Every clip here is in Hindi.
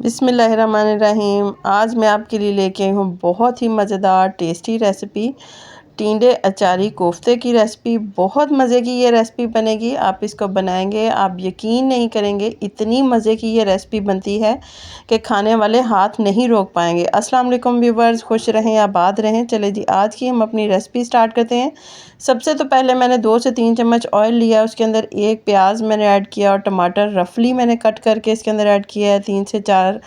बिस्मिल्लाहिर्रहमानिर्रहीम। आज मैं आपके लिए लेके आई हूँ बहुत ही मज़ेदार टेस्टी रेसिपी, टिंडे अचारी कोफ्ते की रेसिपी। बहुत मज़े की ये रेसिपी बनेगी। आप इसको बनाएंगे, आप यकीन नहीं करेंगे, इतनी मज़े की ये रेसिपी बनती है कि खाने वाले हाथ नहीं रोक पाएंगे। अस्सलाम वालेकुम व्यूवर्स, खुश रहें, आबाद रहें। चले जी, आज की हम अपनी रेसिपी स्टार्ट करते हैं। सबसे तो पहले मैंने 2 से 3 चम्मच ऑयल लिया, उसके अंदर 1 प्याज मैंने ऐड किया और टमाटर रफली मैंने कट करके इसके अंदर ऐड किया है। 3 से 4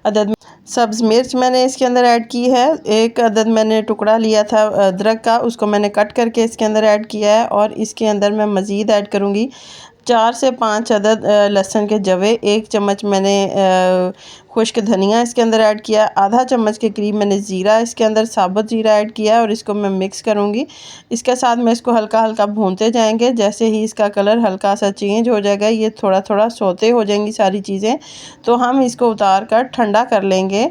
अदद सब्ज़ मिर्च मैंने इसके अंदर ऐड की है। 1 अदद मैंने टुकड़ा लिया था अदरक का, उसको मैंने कट करके इसके अंदर ऐड किया है। और इसके अंदर मैं मज़ीद ऐड करूँगी 4 से 5 अदद लहसुन के जवे। 1 चम्मच मैंने खुश्क धनिया इसके अंदर ऐड किया। आधा चम्मच के करीब मैंने ज़ीरा इसके अंदर साबुत ज़ीरा ऐड किया और इसको मैं मिक्स करूँगी। इसके साथ में इसको हल्का हल्का भूनते जाएंगे। जैसे ही इसका कलर हल्का सा चेंज हो जाएगा, ये थोड़ा थोड़ा सोते हो जाएंगी सारी चीज़ें, तो हम इसको उतार कर ठंडा कर लेंगे।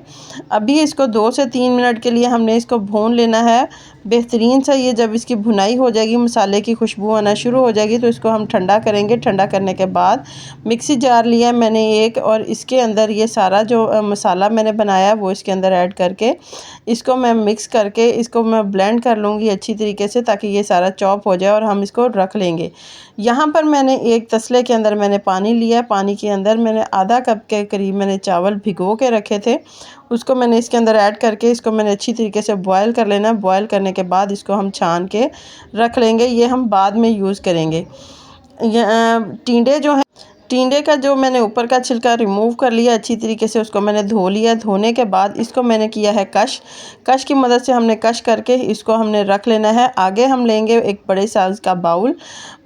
अभी इसको 2 से 3 मिनट के लिए हमने इसको भून लेना है बेहतरीन सा। ये जब इसकी भुनाई हो जाएगी, मसाले की खुशबू आना शुरू हो जाएगी, तो इसको हम ठंडा करेंगे। ठंडा करने के बाद मिक्सी जार लिया मैंने एक, और इसके अंदर ये सारा जो मसाला मैंने बनाया वो इसके अंदर ऐड करके इसको मैं मिक्स करके इसको मैं ब्लेंड कर लूँगी अच्छी तरीके से, ताकि ये सारा चॉप हो जाए और हम इसको रख लेंगे। यहाँ पर मैंने एक तसले के अंदर मैंने पानी लिया। पानी के अंदर मैंने आधा कप के करीब मैंने चावल भिगो के रखे थे, उसको मैंने इसके अंदर ऐड करके इसको मैंने अच्छी तरीके से बॉयल कर लेना। बॉयल करने के बाद इसको हम छान के रख लेंगे, ये हम बाद में यूज़ करेंगे। टिंडे जो है, टिंडे का जो मैंने ऊपर का छिलका रिमूव कर लिया अच्छी तरीके से, उसको मैंने धो लिया। धोने के बाद इसको मैंने किया है कश। कश की मदद से हमने कश करके इसको हमने रख लेना है। आगे हम लेंगे एक बड़े साइज़ का बाउल।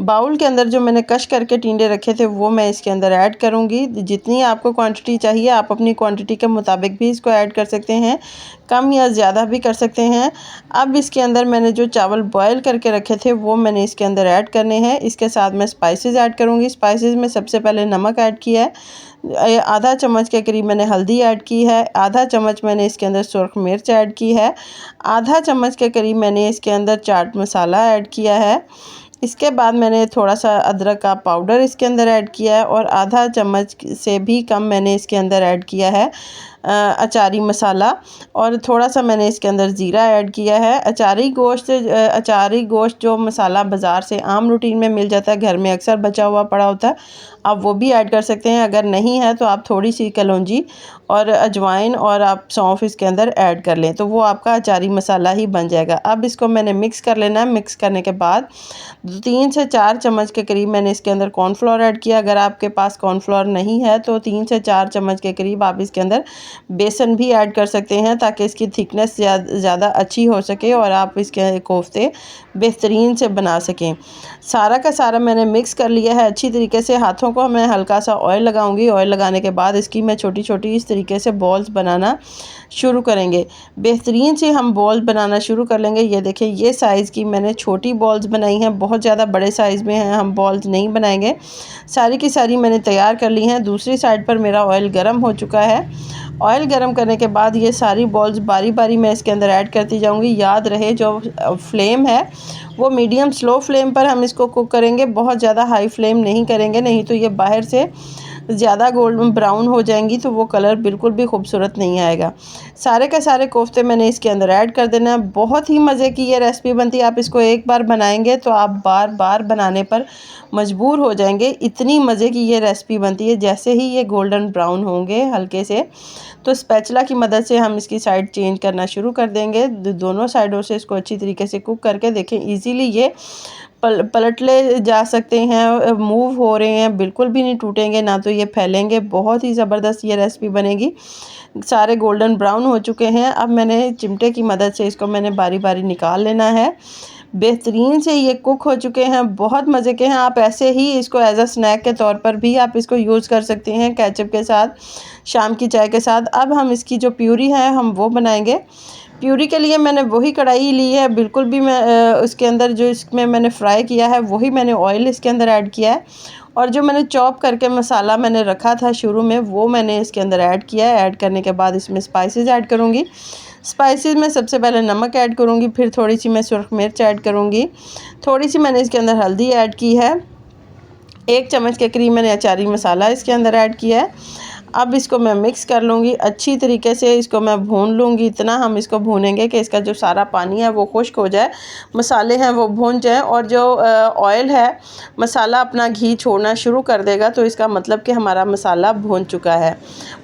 बाउल के अंदर जो मैंने कश करके टिंडे रखे थे वो मैं इसके अंदर ऐड करूँगी। जितनी आपको क्वांटिटी चाहिए आप अपनी क्वांटिटी के मुताबिक भी इसको ऐड कर सकते हैं, कम या ज़्यादा भी कर सकते हैं। अब इसके अंदर मैंने जो चावल बॉयल करके रखे थे वो मैंने इसके अंदर ऐड करने हैं। इसके साथ मैं स्पाइसेस ऐड करूँगी। स्पाइसेस में सबसे पहले नमक ऐड किया है, आधा चम्मच के करीब मैंने हल्दी ऐड की है, आधा चम्मच मैंने इसके अंदर सुर्ख मिर्च ऐड की है, आधा चम्मच के करीब मैंने इसके अंदर चाट मसाला ऐड किया है। इसके बाद मैंने थोड़ा सा अदरक का पाउडर इसके अंदर ऐड किया है और आधा चम्मच से भी कम मैंने इसके अंदर ऐड किया है अचारी मसाला, और थोड़ा सा मैंने इसके अंदर ज़ीरा ऐड किया है। अचारी गोश्त जो मसाला बाज़ार से आम रूटीन में मिल जाता है, घर में अक्सर बचा हुआ पड़ा होता है, आप वो भी ऐड कर सकते हैं। अगर नहीं है तो आप थोड़ी सी कलौंजी और अजवाइन और आप सौंफ इसके अंदर ऐड कर लें, तो वो आपका अचारी मसाला ही बन जाएगा। अब इसको मैंने मिक्स कर लेना है। मिक्स करने के बाद 3 से 4 चम्मच के करीब मैंने इसके अंदर कॉर्नफ्लोर ऐड किया। अगर आपके पास कॉर्नफ्लोर नहीं है तो 3 से 4 चम्मच के करीब आप इसके अंदर बेसन भी ऐड कर सकते हैं, ताकि इसकी थिकनेस ज़्यादा अच्छी हो सके और आप इसके कोफ्ते बेहतरीन से बना सकें। सारा का सारा मैंने मिक्स कर लिया है अच्छी तरीके से। हाथों को मैं हल्का सा ऑयल लगाऊंगी। ऑयल लगाने के बाद इसकी मैं छोटी छोटी इस तरीके से बॉल्स बनाना शुरू करेंगे। बेहतरीन से हम बॉल्स बनाना शुरू कर लेंगे। ये देखें, ये साइज़ की मैंने छोटी बॉल्स बनाई हैं, बहुत ज़्यादा बड़े साइज़ में हैं हम बॉल्स नहीं बनाएंगे। सारी की सारी मैंने तैयार कर ली हैं। दूसरी साइड पर मेरा ऑयल गर्म हो चुका है। ऑयल गर्म करने के बाद ये सारी बॉल्स बारी बारी मैं इसके अंदर ऐड करती जाऊंगी। याद रहे, जो फ्लेम है वो मीडियम स्लो फ्लेम पर हम इसको कुक करेंगे, बहुत ज़्यादा हाई फ्लेम नहीं करेंगे, नहीं तो ये बाहर से ज़्यादा गोल्डन ब्राउन हो जाएंगी तो वो कलर बिल्कुल भी खूबसूरत नहीं आएगा। सारे के सारे कोफ्ते मैंने इसके अंदर ऐड कर देना है। बहुत ही मज़े की ये रेसिपी बनती है। आप इसको एक बार बनाएंगे तो आप बार बार बनाने पर मजबूर हो जाएंगे, इतनी मज़े की ये रेसिपी बनती है। जैसे ही ये गोल्डन ब्राउन होंगे हल्के से, तो स्पैचुला की मदद से हम इसकी साइड चेंज करना शुरू कर देंगे। दोनों साइडों से इसको अच्छी तरीके से कुक करके देखें, इजीली ये पलट ले जा सकते हैं, मूव हो रहे हैं, बिल्कुल भी नहीं टूटेंगे, ना तो ये फैलेंगे। बहुत ही ज़बरदस्त ये रेसिपी बनेगी। सारे गोल्डन ब्राउन हो चुके हैं। अब मैंने चिमटे की मदद से इसको मैंने बारी बारी निकाल लेना है। बेहतरीन से ये कुक हो चुके हैं, बहुत मज़े के हैं। आप ऐसे ही इसको एज अ स्नैक के तौर पर भी आप इसको यूज़ कर सकते हैं, केचप के साथ, शाम की चाय के साथ। अब हम इसकी जो प्यूरी है हम वो बनाएंगे। प्यूरी के लिए मैंने वही कढ़ाई ली है, बिल्कुल भी मैं उसके अंदर जो इसमें मैंने फ्राई किया है वही मैंने ऑयल इसके अंदर ऐड किया है, और जो मैंने चॉप करके मसाला मैंने रखा था शुरू में वो मैंने इसके अंदर ऐड किया है। ऐड करने के बाद इसमें स्पाइसेस ऐड करूँगी। स्पाइसेस में सबसे पहले नमक ऐड करूँगी, फिर थोड़ी सी मैं सुर्ख मिर्च ऐड करूँगी, थोड़ी सी मैंने इसके अंदर हल्दी ऐड की है, 1 चम्मच के करीब मैंने अचारी मसाला इसके अंदर ऐड किया है। अब इसको मैं मिक्स कर लूँगी अच्छी तरीके से, इसको मैं भून लूँगी। इतना हम इसको भूनेंगे कि इसका जो सारा पानी है वो खुश्क हो जाए, मसाले हैं वो भून जाएँ और जो ऑयल है, मसाला अपना घी छोड़ना शुरू कर देगा, तो इसका मतलब कि हमारा मसाला भून चुका है।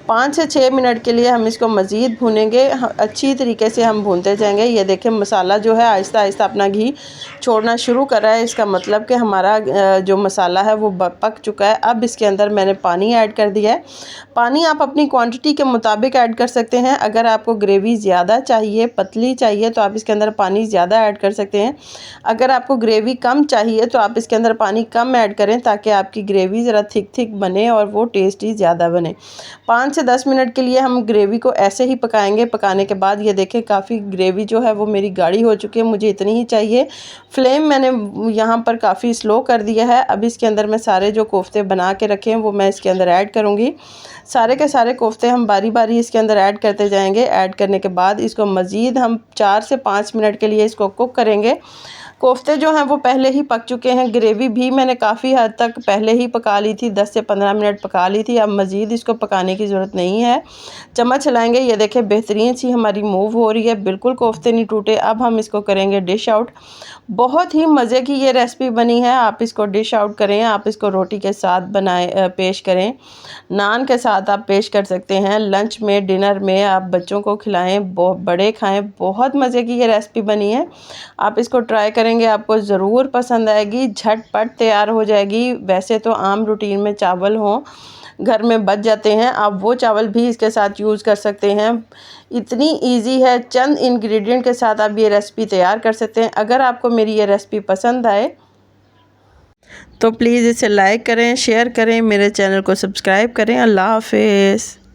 5 से 6 मिनट के लिए हम इसको मज़ीद भूनेंगे, अच्छी तरीके से हम भूनते जाएंगे। ये देखें मसाला जो है आहिस्ता आहिस्ता अपना घी छोड़ना शुरू कर रहा है, इसका मतलब कि हमारा जो मसाला है वो पक चुका है। अब इसके अंदर मैंने पानी ऐड कर दिया है। पानी आप अपनी क्वांटिटी के मुताबिक ऐड कर सकते हैं। अगर आपको ग्रेवी ज़्यादा चाहिए, पतली चाहिए, तो आप इसके अंदर पानी ज़्यादा ऐड कर सकते हैं। अगर आपको ग्रेवी कम चाहिए तो आप इसके अंदर पानी कम ऐड करें, ताकि आपकी ग्रेवी ज़रा थिक बने और वो टेस्टी ज़्यादा बने। 5 से 10 मिनट के लिए हम ग्रेवी को ऐसे ही पकाएंगे। पकाने के बाद ये देखें काफ़ी ग्रेवी जो है वो मेरी गाढ़ी हो चुकी है, मुझे इतनी ही चाहिए। फ्लेम मैंने यहाँ पर काफ़ी स्लो कर दिया है। अब इसके अंदर मैं सारे जो कोफ्ते बना के रखे हैं वो मैं इसके अंदर ऐड करूँगी। सारे के सारे कोफ्ते हम बारी बारी इसके अंदर ऐड करते जाएंगे। ऐड करने के बाद इसको मज़ीद हम 4 से 5 मिनट के लिए इसको कुक करेंगे। कोफ्ते जो हैं वो पहले ही पक चुके हैं, ग्रेवी भी मैंने काफ़ी हद तक पहले ही पका ली थी, 10 से 15 मिनट पका ली थी। अब मज़ीद इसको पकाने की ज़रूरत नहीं है। चम्मच हिलाएंगे, ये देखें बेहतरीन सी हमारी मूव हो रही है, बिल्कुल कोफ्ते नहीं टूटे। अब हम इसको करेंगे डिश आउट। बहुत ही मज़े की ये रेसिपी बनी है, आप इसको डिश आउट करें। आप इसको रोटी के साथ पेश करें, नान के साथ आप पेश कर सकते हैं, लंच में, डिनर में आप बच्चों को खिलाएं, बड़े खाएं। बहुत मज़े की ये रेसिपी बनी है, आप इसको ट्राई करेंगे, आपको ज़रूर पसंद आएगी। झटपट तैयार हो जाएगी। वैसे तो आम रूटीन में चावल हों घर में बच जाते हैं, आप वो चावल भी इसके साथ यूज़ कर सकते हैं। इतनी इजी है, चंद इंग्रेडिएंट के साथ आप ये रेसिपी तैयार कर सकते हैं। अगर आपको मेरी ये रेसिपी पसंद आए तो प्लीज़ इसे लाइक करें, शेयर करें, मेरे चैनल को सब्सक्राइब करें। अल्लाह हाफ़िज़।